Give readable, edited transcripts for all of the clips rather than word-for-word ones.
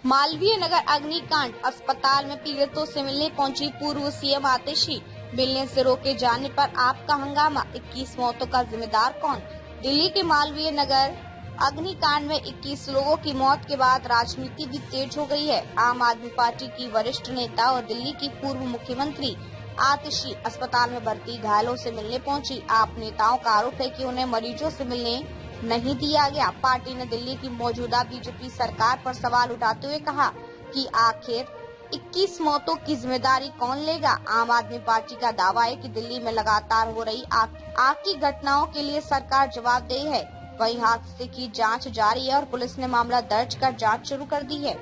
मालवीय नगर अग्निकांड अस्पताल में पीड़ितों से मिलने पहुंची पूर्व सीएम आतिशी। मिलने से रोके जाने पर आपका हंगामा, 21 मौतों का जिम्मेदार कौन? दिल्ली के मालवीय नगर अग्निकांड में 21 लोगों की मौत के बाद राजनीति भी तेज हो गई है। आम आदमी पार्टी की वरिष्ठ नेता और दिल्ली की पूर्व मुख्यमंत्री आतिशी अस्पताल में भर्ती घायलों से मिलने पहुंची। आप नेताओं का आरोप है कि उन्हें मरीजों से मिलने नहीं दिया गया। पार्टी ने दिल्ली की मौजूदा बीजेपी सरकार पर सवाल उठाते हुए कहा कि आखिर 21 मौतों की जिम्मेदारी कौन लेगा। आम आदमी पार्टी का दावा है कि दिल्ली में लगातार हो रही आग की घटनाओं के लिए सरकार जवाबदेह है। वहीं हादसे की जांच जारी है और पुलिस ने मामला दर्ज कर जांच शुरू कर दी है।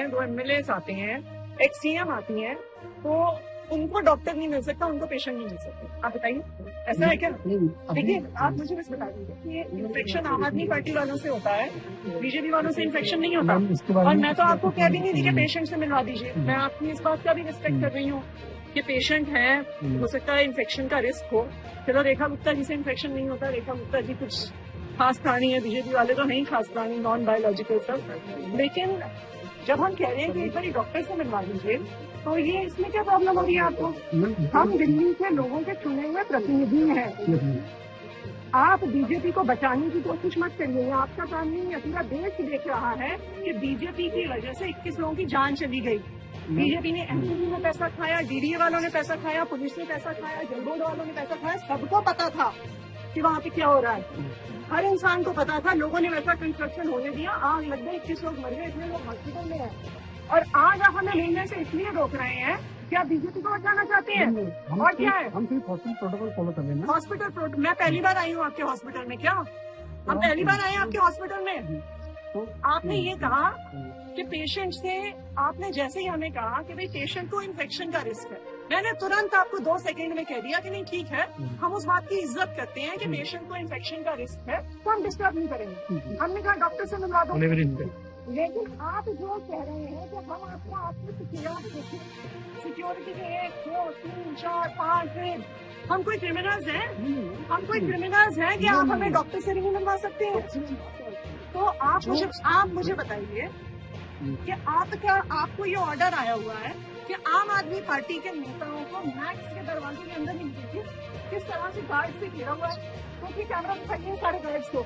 दो एमएलए आते हैं, एक सीएम आती है, तो उनको डॉक्टर नहीं मिल सकता, उनको पेशेंट नहीं मिल सकते। आप बताइए, ऐसा है क्या? देखिए, आप मुझे बस बता दीजिए कि ये इन्फेक्शन आम आदमी पार्टी वालों से होता है, बीजेपी वालों से इन्फेक्शन नहीं होता। और मैं तो आपको कह भी नहीं दी कि पेशेंट से मिलवा दीजिए। मैं आपकी इस बात का भी रिस्पेक्ट कर रही हूँ कि पेशेंट है, हो सकता है इन्फेक्शन का रिस्क हो। चलो, रेखा गुप्ता जी से इन्फेक्शन नहीं होता, रेखा गुप्ता जी कुछ खास प्राणी है, बीजेपी वाले तो नहीं खास प्राणी, नॉन बायोलॉजिकल सब। लेकिन जब हम कह रहे हैं कि एक बार डॉक्टर से मिलवा दीजिए, तो ये इसमें क्या प्रॉब्लम हो रही है आपको? हम दिल्ली के लोगों के चुने हुए प्रतिनिधि हैं। आप बीजेपी को बचाने की कोशिश मत करिए, आपका काम नहीं है। पूरा देश देख रहा है कि बीजेपी की वजह से 21 लोगों की जान चली गई। बीजेपी ने एमपी में पैसा खाया, डीडीए वालों ने पैसा खाया, पुलिस ने पैसा खाया, जल बोर्ड वालों ने पैसा खाया। सबको पता था कि वहाँ पे क्या हो रहा है, हर इंसान को पता था। लोगों ने वैसा कंस्ट्रक्शन होने दिया, आग लग गई, 21 लोग मर गए, इतने लोग हॉस्पिटल में हैं। और आज आप हमें मिलने से इसलिए रोक रहे हैं, क्या बीजेपी को बचाना चाहते हैं? और क्या है? हम सिर्फ हॉस्पिटल प्रोटोकॉल फॉलो कर रहे हैं। हॉस्पिटल प्रोटोकॉल, मैं पहली बार आई हूँ आपके हॉस्पिटल में। क्या हम पहली बार आए हैं आपके हॉस्पिटल में? तो आपने ये कहा कि पेशेंट से, आपने जैसे ही हमें कहा कि भाई पेशेंट को इन्फेक्शन का रिस्क है, मैंने तुरंत आपको 2 सेकंड में कह दिया कि नहीं ठीक है, हम उस बात की इज्जत करते हैं कि पेशेंट को इन्फेक्शन का रिस्क है, तो हम डिस्टर्ब नहीं करेंगे। हमने कहा डॉक्टर से मिलवा दो। लेकिन आप जो कह रहे हैं कि हम आपको सिक्योरिटी के 1, 2, 3, 4, 5 हम कोई क्रिमिनल्स हैं? हम कोई क्रिमिनल्स हैं कि आप हमें डॉक्टर से नहीं मिलवा सकते हैं? तो आप मुझे बताइए कि आपको ये ऑर्डर आया हुआ है कि आम आदमी पार्टी के नेताओं को मैक्स के दरवाजे के अंदर नहीं दीजिए। किस तरह से गार्ड से घिरा हुआ है, क्योंकि कैमरा दिखाइए सारे गार्ड्स को।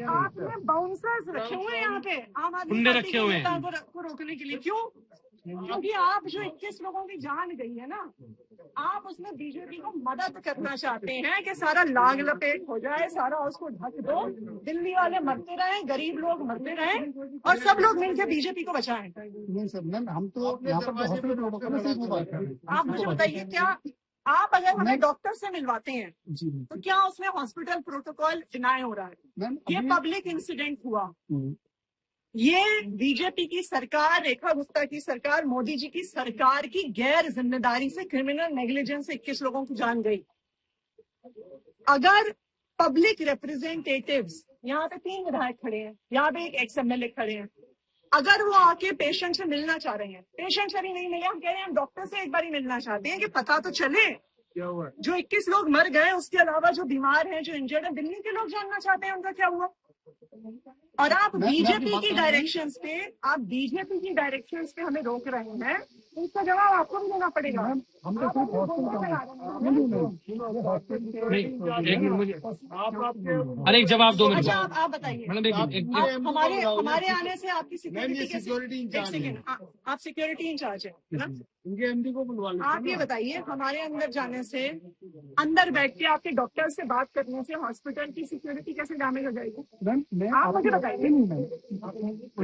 आपने बाउंसर्स रखे हुए हैं यहाँ पे आम आदमी पार्टी के नेताओं को रोकने के लिए। क्यों? क्योंकि आप जो 21 लोगों की जान गई है ना, आप उसमें बीजेपी को मदद करना चाहते हैं कि सारा लाग लपेट हो जाए, सारा उसको ढक दो, दिल्ली वाले मरते रहे, गरीब लोग मरते रहे और सब लोग मिलकर बीजेपी को बचाएं। नहीं सर, मैम हम तो यहाँ पर हॉस्पिटल प्रोटोकॉल से बात कर रहे हैं। आप मुझे बताइए, क्या आप अगर हमें डॉक्टर से मिलवाते हैं तो क्या उसमें हॉस्पिटल प्रोटोकॉल डिनाई हो रहा है? ये पब्लिक इंसिडेंट हुआ, ये बीजेपी की सरकार, रेखा गुप्ता की सरकार, मोदी जी की सरकार की गैर जिम्मेदारी से, क्रिमिनल नेग्लिजेंस से 21 लोगों की जान गई। अगर पब्लिक रिप्रेजेंटेटिव्स, यहाँ पे 3 विधायक खड़े हैं, यहाँ पे एक एक्स-एमएलए खड़े हैं, अगर वो आके पेशेंट से मिलना चाह रहे हैं, पेशेंट से भी नहीं मिले, हम कह रहे हैं हम डॉक्टर से एक बार ही मिलना चाहते हैं कि पता तो चले क्या हुआ। जो 21 लोग मर गए, उसके अलावा जो बीमार हैं, जो इंजर्ड है, दिल्ली के लोग जानना चाहते हैं उनका क्या हुआ। और आप बीजेपी की डायरेक्शंस पे हमें रोक रहे हैं, इसका जवाब आपको भी देना पड़ेगा। हम तो अरे जवाब दो। अच्छा, आप बताइए, हमारे आने से आपकी सिक्योरिटी इंचार्ज, आप सिक्योरिटी इंचार्ज है ना? इनके एमडी को बुलवा लो। आप ये बताइए, हमारे अंदर जाने से, अंदर बैठ के आपके डॉक्टर से बात करने से हॉस्पिटल की सिक्योरिटी कैसे डैमेज हो जाएगी? आप मुझे बताइए।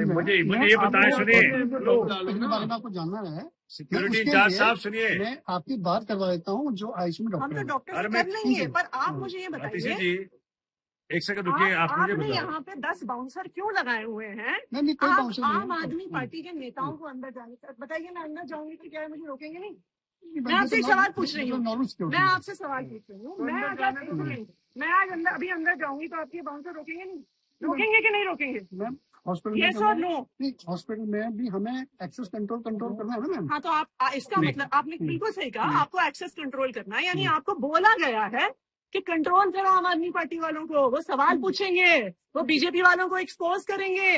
मुझे ये बताएं, सुनिए, इसके बारे में आपको जानना है, सिक्योरिटी इंचार्ज साहब सुनिए, मैं आपकी बात करवा देता हूँ जो आईसीयू में हम डॉक्टर तो डॉक्टर से कर लेंगे, पर आप मुझे ये बताइए जी, एक सेकंड रुकिए, आपने यहाँ पे 10 बाउंसर क्यों लगाए हुए हैं? आप आम आदमी पार्टी के नेताओं को अंदर जाने का बताइए। मैं अंदर जाऊंगी तो क्या है, मुझे रोकेंगे नहीं? मैं आपसे एक सवाल पूछ रही हूँ, मैं आपसे सवाल पूछ रही हूँ। मैं आज अभी अंदर जाऊंगी तो आपके बाउंसर रोकेंगे नहीं? रोकेंगे कि नहीं रोकेंगे? मैम हॉस्पिटल यस और नो? हॉस्पिटल में भी हमें एक्सेस कंट्रोल करना है ना मैम। हाँ, तो आप इसका मतलब आपने बिल्कुल सही कहा, आपको एक्सेस कंट्रोल करना है, यानी आपको बोला गया है कि कंट्रोल करो आम आदमी पार्टी वालों को, वो सवाल पूछेंगे, वो बीजेपी वालों को एक्सपोज करेंगे,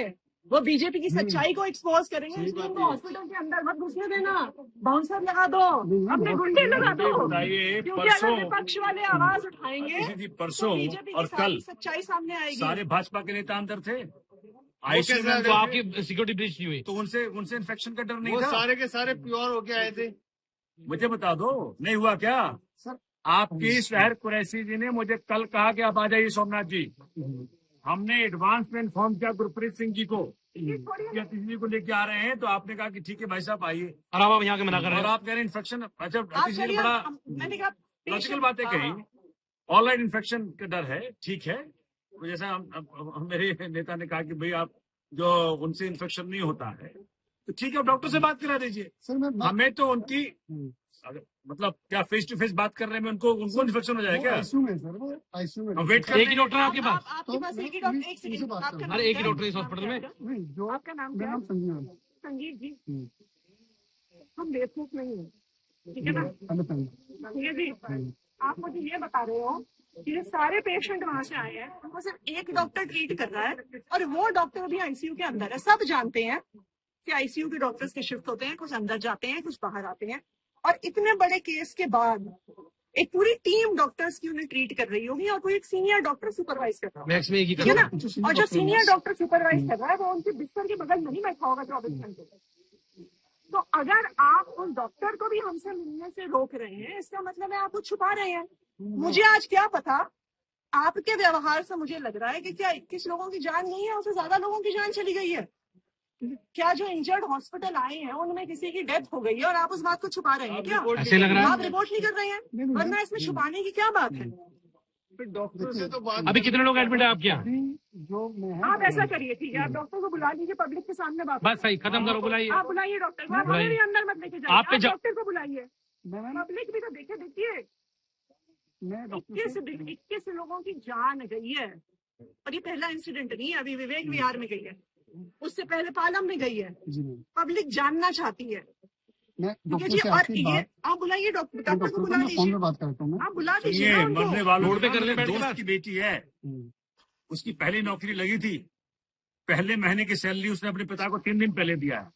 वो बीजेपी की सच्चाई को एक्सपोज करेंगे। इसलिए उनको हॉस्पिटल के अंदर मत घुसने देना, बाउंसर लगा दो, अपने गुंडे लगा दो, क्योंकि अगर विपक्ष वाले आवाज उठाएंगे परसों बीजेपी और की कल सच्चाई सामने आएगी। सारे भाजपा के नेता अंदर थे, आईसीयू में तो आपकी सिक्योरिटी ब्रीच नहीं हुई, तो उनसे इन्फेक्शन का डर नहीं वो था। सारे के सारे प्योर होके आए थे। मुझे बता दो, नहीं हुआ क्या? सर आपकी शहर कुरैशी जी ने मुझे कल कहा कि आप आ जाइए सोमनाथ जी। हमने एडवांस में इन्फॉर्म किया गुरप्रीत सिंह जी को कि किसी को लेके आ रहे हैं, तो आपने कहा कि ठीक है भाई साहब आइए, और आप यहाँ के मना कर रहे और हैं। आप कह रहे हैं इन्फेक्शन। अच्छा, आप अतिश जी ने बड़ा मैंने कहा लॉजिकल बातें कही, ऑनलाइन इन्फेक्शन का डर है, ठीक है। तो जैसा हम मेरे नेता ने कहा कि भाई आप जो उनसे इन्फेक्शन नहीं होता है तो ठीक है, डॉक्टर से बात करा दीजिए। सर मैं हमें तो उनकी मतलब क्या फेस टू फेस बात करने में उनको इन्फेक्शन हो जाए क्या? आईसीयू में सर, वो आईसीयू में हम वेट कर एक ही डॉक्टर है आपके पास? आपके पास एक ही डॉक्टर, एक सेकंड, आपका नाम अरे एक ही क्या डॉक्टर है? इस हॉस्पिटल में? नहीं, जो आपका नाम मेरा क्या नाम है? संजीव है। संजीव जी, हम बेवकूफ नहीं है, ठीक है ना? ठीक है जी, आप मुझे ये बता रहे हो कि ये सारे पेशेंट वहां से आए हैं, उनको सिर्फ एक डॉक्टर ट्रीट कर रहा है, और वो डॉक्टर भी आईसीयू के अंदर है। सब जानते हैं कि आईसीयू के डॉक्टर्स के शिफ्ट होते हैं, कुछ अंदर जाते हैं, कुछ बाहर आते हैं, और इतने बड़े केस के बाद एक पूरी टीम डॉक्टर्स की उन्हें ट्रीट कर रही होगी, और कोई एक सीनियर डॉक्टर सुपरवाइज कर रहा होगा, मैक्स में एक ही ठीक है ना? करो। और जो सीनियर डॉक्टर सुपरवाइज कर रहा है वो उनके बिस्तर के बगल नहीं बैठा होगा 24 घंटे। तो अगर आप उस डॉक्टर को भी हमसे मिलने से रोक रहे हैं, इसका मतलब है आप कुछ छुपा रहे हैं। मुझे आज क्या पता, आपके व्यवहार से मुझे लग रहा है कि क्या 21 लोगों की जान नहीं है, उससे ज्यादा लोगों की जान चली गई है। क्या जो इंजर्ड हॉस्पिटल आए हैं उनमें किसी की डेथ हो गई है और आप उस बात को छुपा रहे हैं क्या? ऐसे लग रहा है। आप रिपोर्ट नहीं कर रहे हैं, वरना इसमें छुपाने की क्या बात है? फिर डॉक्टर से तो बात। अभी कितने लोग एडमिट है आपके यहाँ? जो मैं आप ऐसा करिए, ठीक है, आप डॉक्टर को बुला लीजिए, पब्लिक के सामने बात बस सही, खत्म करो, बुलाइए। आप बुलाइए डॉक्टर को, आप हमें भी अंदर मत लेके जाइए, आप पे आप जब- डॉक्टर को बुलाइए, मैं पब्लिक भी तो देखिए मैं डॉक्टर से 21 लोगों की जान गई है, और ये पहला इंसिडेंट नहीं है। अभी विवेक विहार में गई है, उससे पहले पालम में गई है। जी मैम, पब्लिक जानना चाहती है, मैं ठीक है डॉक्टर जी। से और आपकी ये बात, आप बुलाइए डॉक्टर को डॉक्टर बुला को मैं फोन लीजिए, पे बात करता हूँ मैं। आप बुला दीजिए सुनिए, ना उनको। मरने वालों रोड पे कर ले, मेरे बैठ के दोस्त बात। की बेटी है, उसकी पहली नौकरी लगी थी, पहले महीने की सैलरी उसने अपने पिता को 3 दिन पहले दिया है।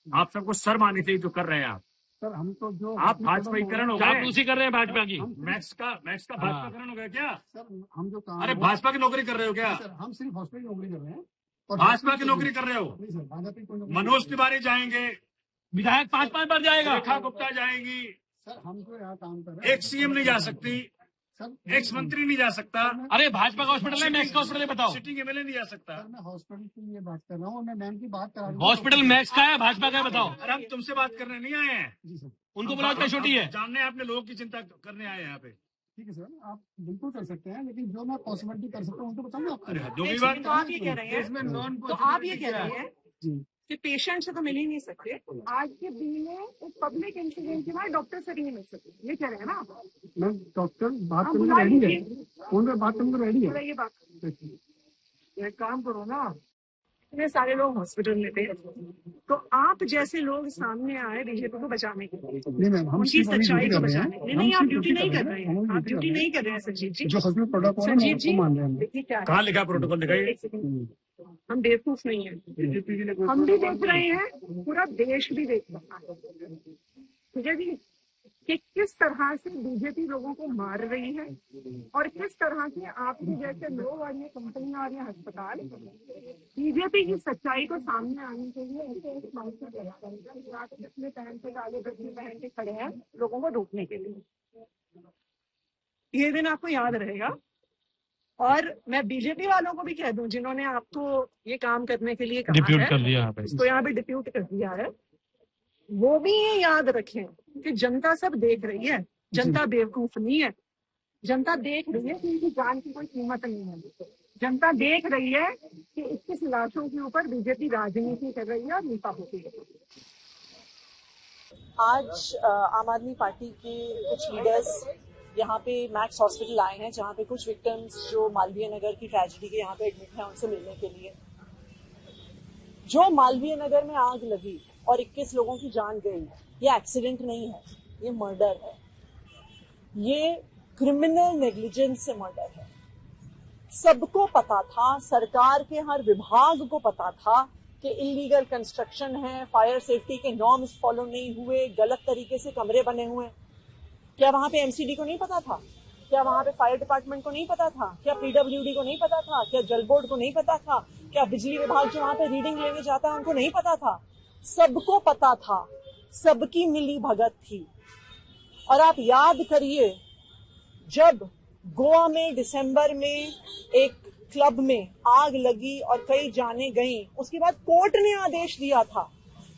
आप सबको शर्म आनी चाहिए जो कर रहे हैं आप। सर हम तो जो आप भाजपाईकरण हो आप गए, उसी कर रहे हैं भाजपा की। मैक्स का भाजपाकरण हो गया क्या? सर हम जो काम, अरे भाजपा की नौकरी कर रहे हो क्या? सर हम सिर्फ हॉस्पिटल की नौकरी कर रहे हैं, और भाजपा की नौकरी कर रहे हो? नहीं सर, भाजपा की कोई नौकरी मनोज नहीं। तिवारी जाएंगे, विधायक 5-5 बार जाएगा। रेखा गुप्ता जाएगी, सर हम तो यहाँ काम कर रहे हैं। एक सीएम नहीं जा सकती, सर एक्स मंत्री नहीं जा सकता, अरे भाजपा का हॉस्पिटल है, मैक्स का हॉस्पिटल है, बताओ। सिटिंग एमएलए नहीं जा सकता। सर मैं हॉस्पिटल की ये बात कर रहा हूँ, और मैं मैम की बात करा रहा हूँ। हॉस्पिटल मैक्स का है, भाजपा का है, बताओ। अरे हम तुमसे बात करने नहीं आए हैं, जी सर, उनको बुलाओ, कैशोटी है। जानने आपने लोगों की चिंता करने आए हैं यहाँ पे। ठीक है सर, आप बिल्कुल कर सकते हैं, लेकिन जो मैं पॉसिबिलिटी कर सकता हूँ उनको बताऊंगा आपको। अरे जो भी एक बात सेकंड, तो आप ये कह रहे हैं, इसमें नॉन तो आप ये कह रहे हैं जी कि पेशेंट से तो मिल ही नहीं सकते, आज के दिन में एक पब्लिक इंसिडेंट के बाद डॉक्टर से भी नहीं मिल सकते, ये कह रहे हैं ना आप? मैं डॉक्टर बात हाँ, करने बुला को रेडी है, लीजिए। फोन पे बात करने को रेडी है। बुलाइए बात। एक काम करो ना, इतने सारे लोग हॉस्पिटल में थे, तो आप जैसे लोग सामने आए बीजेपी को बचाने के लिए, नहीं मैम, हम उनकी सिर्फ अपनी सच्चाई ड्यूटी को कर रहे हैं। बचाने के लिए। नहीं, हम आप सिर्फ ड्यूटी नहीं कर रहे हैं, हम आप ड्यूटी नहीं कर रहे हैं संजीव जी। जो हॉस्पिटल प्रोटोकॉल है संजीव वो जी, मान रहे हैं। देखिए क्या है, कहाँ लिखा प्रोटोकॉल दिखाइए। एक सेकंड, हम बेवकूफ नहीं है, हम भी देख रहे हैं, पूरा देश भी देख रहा है, ठीक है जी, कि किस तरह से बीजेपी लोगों को मार रही है, और किस तरह से आपके जैसे लोग और ये कंपनियां और ये अस्पताल बीजेपी की सच्चाई को सामने आने के लिए ऐसे एक माइक अपने पहन के काले बच्चे पहन के खड़े हैं लोगों को रोकने के लिए। ये दिन आपको याद रहेगा, और मैं बीजेपी वालों को भी कह दूं जिन्होंने आपको ये काम करने के लिए कहा डिप्यूट है, कर दिया यहाँ पे। इसको यहाँ पे डिप्यूट कर दिया है, वो भी ये याद रखें कि जनता सब देख रही है, जनता बेवकूफ नहीं है, जनता देख रही है कि इनकी जान की कोई कीमत नहीं है, जनता देख रही है कि 21 लाशों के ऊपर बीजेपी राजनीति कर रही है और नीता होती है। आज आम आदमी पार्टी के कुछ लीडर्स यहाँ पे मैक्स हॉस्पिटल आए हैं, जहाँ पे कुछ विक्टिम्स जो मालवीय नगर की ट्रेजेडी के यहाँ पे एडमिट हैं उनसे मिलने के लिए। जो मालवीय नगर में आग लगी और 21 लोगों की जान गई, ये एक्सीडेंट नहीं है, ये मर्डर है। ये क्रिमिनल नेग्लिजेंस से मर्डर है। सबको पता था, सरकार के हर विभाग को पता था कि इलीगल कंस्ट्रक्शन है, फायर सेफ्टी के नॉर्म्स फॉलो नहीं हुए, गलत तरीके से कमरे बने हुए। क्या वहां पे एमसीडी को नहीं पता था? क्या वहां पे फायर डिपार्टमेंट को नहीं पता था? क्या पीडब्ल्यूडी को नहीं पता था? क्या जल बोर्ड को नहीं पता था? क्या बिजली विभाग जो वहां पे रीडिंग लेने जाता है उनको नहीं पता था? सबको पता था, सबकी मिली भगत थी। और आप याद करिए, जब गोवा में दिसंबर में एक क्लब में आग लगी और कई जाने गईं, उसके बाद कोर्ट ने आदेश दिया था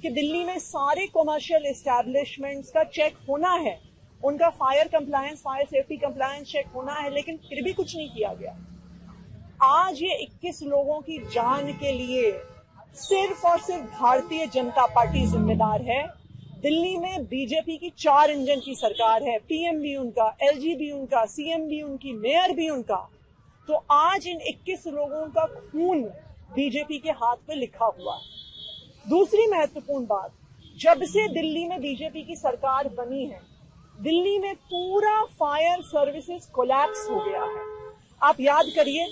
कि दिल्ली में सारे कमर्शियल एस्टैब्लिशमेंट्स का चेक होना है, उनका fire compliance, fire safety compliance check होना है, लेकिन फिर भी कुछ नहीं किया गया। आज ये 21 लोगों की जान के लिए सिर्फ और सिर्फ भारतीय जनता पार्टी जिम्मेदार है। दिल्ली में बीजेपी की 4 इंजन की सरकार है, पीएम भी उनका, एलजी भी उनका, सीएम भी उनकी, मेयर भी उनका। तो आज इन 21 लोगों का खून बीजेपी के हाथ पे लिखा हुआ है। दूसरी महत्वपूर्ण बात, जब से दिल्ली में बीजेपी की सरकार बनी है, दिल्ली में पूरा फायर सर्विसेज कोलैप्स हो गया है। आप याद करिए,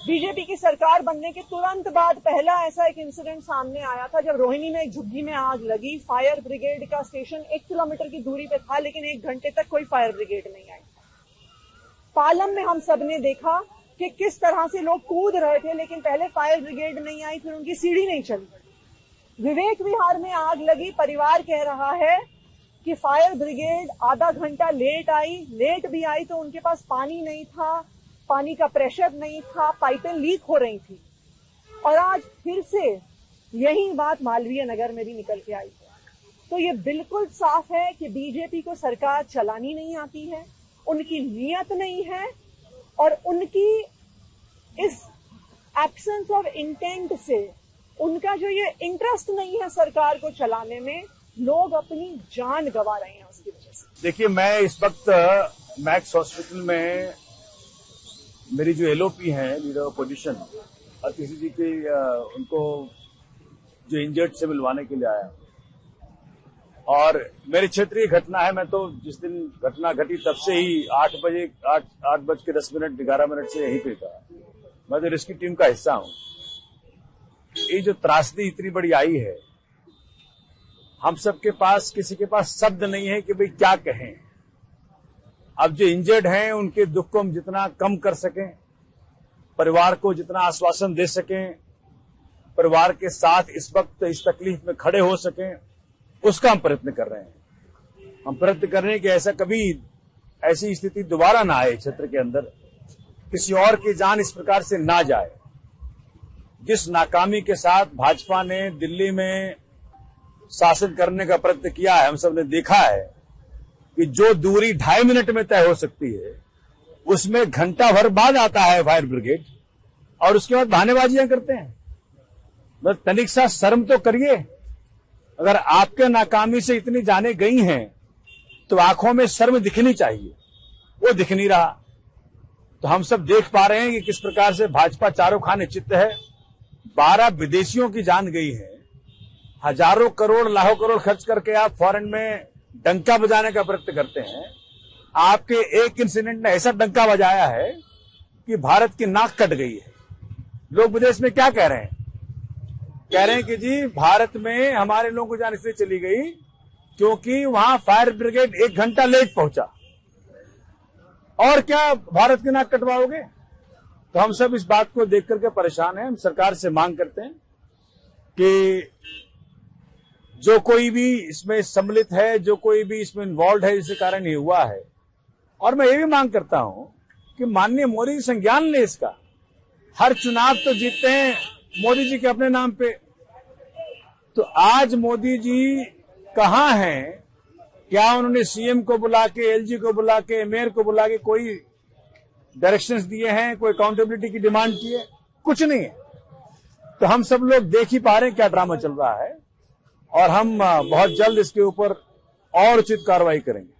बीजेपी की सरकार बनने के तुरंत बाद पहला ऐसा एक इंसिडेंट सामने आया था जब रोहिणी में एक झुग्गी में आग लगी। फायर ब्रिगेड का स्टेशन 1 किलोमीटर की दूरी पे था, लेकिन 1 घंटे तक कोई फायर ब्रिगेड नहीं आई। पालम में हम सब ने देखा कि किस तरह से लोग कूद रहे थे, लेकिन पहले फायर ब्रिगेड नहीं आई, फिर उनकी सीढ़ी नहीं चली। विवेक विहार में आग लगी, परिवार कह रहा है कि फायर ब्रिगेड आधा घंटा लेट आई, लेट भी आई तो उनके पास पानी नहीं था, पानी का प्रेशर नहीं था, पाइपें लीक हो रही थी। और आज फिर से यही बात मालवीय नगर में भी निकल के आई। तो ये बिल्कुल साफ है कि बीजेपी को सरकार चलानी नहीं आती है, उनकी नीयत नहीं है, और उनकी इस एब्सेंस ऑफ इंटेंट से, उनका जो ये इंटरेस्ट नहीं है सरकार को चलाने में, लोग अपनी जान गंवा रहे हैं उसकी वजह से। देखिए, मैं इस वक्त मैक्स हॉस्पिटल में मेरी जो एलओपी है, लीडर ऑपोजिशन, किसी जी के उनको जो इंजर्ड से मिलवाने के लिए आया। और मेरी क्षेत्रीय घटना है, मैं तो जिस दिन घटना घटी तब से ही 8 बज के 10 मिनट 11 मिनट से यहीं पे था। मैं तो रेस्क्यू टीम का हिस्सा हूं। ये जो त्रासदी इतनी बड़ी आई है, हम सबके पास, किसी के पास शब्द नहीं है कि भाई क्या कहें। अब जो इंजर्ड हैं उनके दुख को हम जितना कम कर सकें, परिवार को जितना आश्वासन दे सकें, परिवार के साथ इस वक्त इस तकलीफ में खड़े हो सकें, उसका हम प्रयत्न कर रहे हैं। हम प्रयत्न कर रहे हैं कि ऐसा कभी ऐसी स्थिति दोबारा ना आए, क्षेत्र के अंदर किसी और की जान इस प्रकार से ना जाए। जिस नाकामी के साथ भाजपा ने दिल्ली में शासन करने का प्रयत्न किया है, हम सब ने देखा है कि जो दूरी 2.5 मिनट में तय हो सकती है, उसमें घंटा भर बाद आता है फायर ब्रिगेड, और उसके बाद बहानेबाजियां करते हैं। मतलब तनिक सा शर्म तो करिए। अगर आपके नाकामी से इतनी जाने गई हैं, तो आंखों में शर्म दिखनी चाहिए, वो दिख नहीं रहा। तो हम सब देख पा रहे हैं कि किस प्रकार से भाजपा चारों खाने चित्त है। 12 विदेशियों की जान गई है। हजारों करोड़, लाखों करोड़ खर्च करके आप फॉरेन में डंका बजाने का प्रयत्न करते हैं। आपके एक इंसिडेंट ने ऐसा डंका बजाया है कि भारत की नाक कट गई है। लोग विदेश में क्या कह रहे हैं? कह रहे हैं कि जी भारत में हमारे लोगों को जान इसलिए चली गई क्योंकि वहां फायर ब्रिगेड 1 घंटा लेट पहुंचा। और क्या भारत की नाक कटवाओगे? तो हम सब इस बात को देख करके परेशान हैं। हम सरकार से मांग करते हैं कि जो कोई भी इसमें सम्मिलित है, जो कोई भी इसमें इन्वॉल्व है, जिसके कारण ये हुआ है, और मैं ये भी मांग करता हूं कि माननीय मोदी जी संज्ञान ले इसका। हर चुनाव तो जीतते हैं मोदी जी के अपने नाम पे, तो आज मोदी जी कहां हैं? क्या उन्होंने सीएम को बुला के, एलजी को बुला के, मेयर को बुला के कोई डायरेक्शंस दिए हैं, कोई अकाउंटेबिलिटी की डिमांड की है? कुछ नहीं है। तो हम सब लोग देख ही पा रहे हैं क्या ड्रामा चल रहा है, और हम बहुत जल्द इसके ऊपर और उचित कार्रवाई करेंगे।